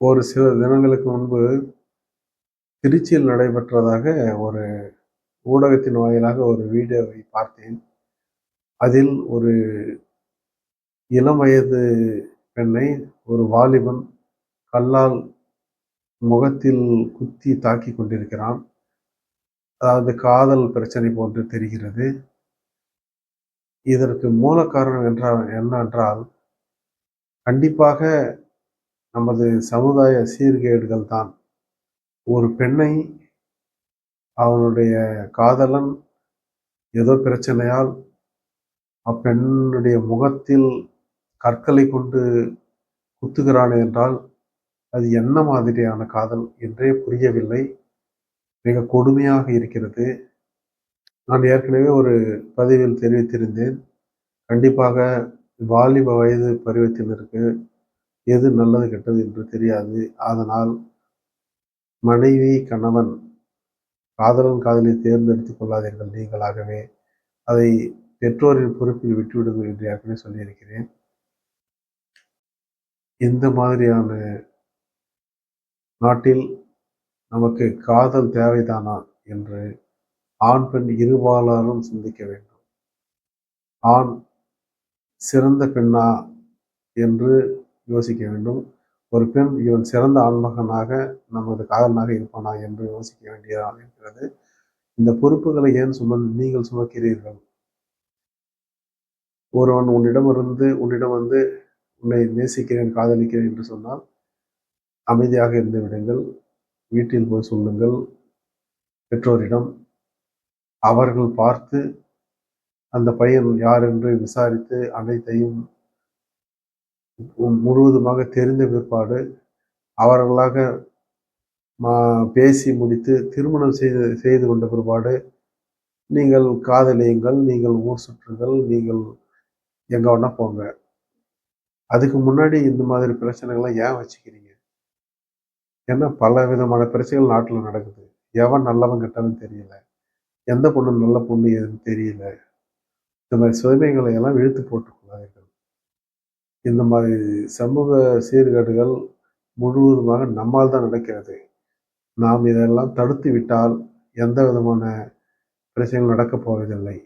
ஒரு சில தினங்களுக்கு முன்பு திருச்சியில் நடைபெற்றதாக ஒரு ஊடகத்தின் வாயிலாக ஒரு வீடியோவை பார்த்தேன். அதில் ஒரு இளம் வயது பெண்ணை ஒரு வாலிபன் கல்லால் முகத்தில் குத்தி தாக்கிக் கொண்டிருக்கிறான். அதாவது காதல் பிரச்சனை போன்று தெரிகிறது. இதற்கு மூல காரணம் என்னவென்றால், கண்டிப்பாக நமது சமுதாய சீர்கேடுகள் தான். ஒரு பெண்ணை அவனுடைய காதலன் ஏதோ பிரச்சனையால் அப்பெண்ணுடைய முகத்தில் கற்களை கொண்டு குத்துகிறான் என்றால், அது என்ன மாதிரியான காதல் என்றே புரியவில்லை. மிக கொடுமையாக இருக்கிறது. நான் ஏற்கனவே ஒரு பதிவில் தெரிவித்திருந்தேன். கண்டிப்பாக வாலிப வயது பருவத்தினருக்கு எது நல்லது, கெட்டது என்று தெரியாது. அதனால் மனைவி, கணவன், காதலன், காதலியை தேர்ந்தெடுத்துக் கொள்ளாதீர்கள் நீங்களாகவே. அதை பெற்றோரின் பொறுப்பில் விட்டுவிடுங்கள் என்று ஏற்கனவே சொல்லியிருக்கிறேன். இந்த மாதிரியான நாட்டில் நமக்கு காதல் தேவைதானா என்று ஆண், பெண் இருபாலாரும் சிந்திக்க வேண்டும். ஆண் சிறந்த பெண்ணா என்று யோசிக்க வேண்டும். ஒரு பெண் இவன் சிறந்த ஆண்மகனாக நமது காதலனாக இருப்பானா என்று யோசிக்க வேண்டியதாக இருக்கிறது. இந்த பொறுப்புகளை ஏன் நீங்கள் சுமக்கிறீர்கள்? ஒருவன் உன்னிடம் வந்து உன்னை நேசிக்கிறேன், காதலிக்கிறேன் என்று சொன்னால் அமைதியாக இருந்து விடுங்கள். வீட்டில் போய் சொல்லுங்கள் பெற்றோரிடம். அவர்கள் பார்த்து அந்த பையன் யார் என்று விசாரித்து அனைத்தையும் முழுவதுமாக தெரிந்த பிற்பாடு அவர்களாக பேசி முடித்து திருமணம் செய்து கொண்ட பிற்பாடு நீங்கள் காதலியுங்கள், நீங்கள் ஊர் சுற்றுங்கள், நீங்கள் எங்க வேணா போங்க. அதுக்கு முன்னாடி இந்த மாதிரி பிரச்சனைகள்லாம் ஏன் வச்சுக்கிறீங்க? ஏன்னா பல விதமான பிரச்சனைகள் நாட்டுல நடக்குது. எவன் நல்லவன் கெட்டவன் தெரியல. எந்த பொண்ணு நல்ல பொண்ணு எதுன்னு தெரியல. இந்த மாதிரி சுமைகளை எல்லாம் இழுத்து போட்டுக் கொள்ளாதீர்கள். இந்த மாதிரி சமூக சீர்கேடுகள் முழுவதுமாக நம்மால் தான் நடக்கிறது. நாம் இதெல்லாம் தடுத்து விட்டால் எந்த விதமான பிரச்சனைகள் நடக்கப் போவதில்லை.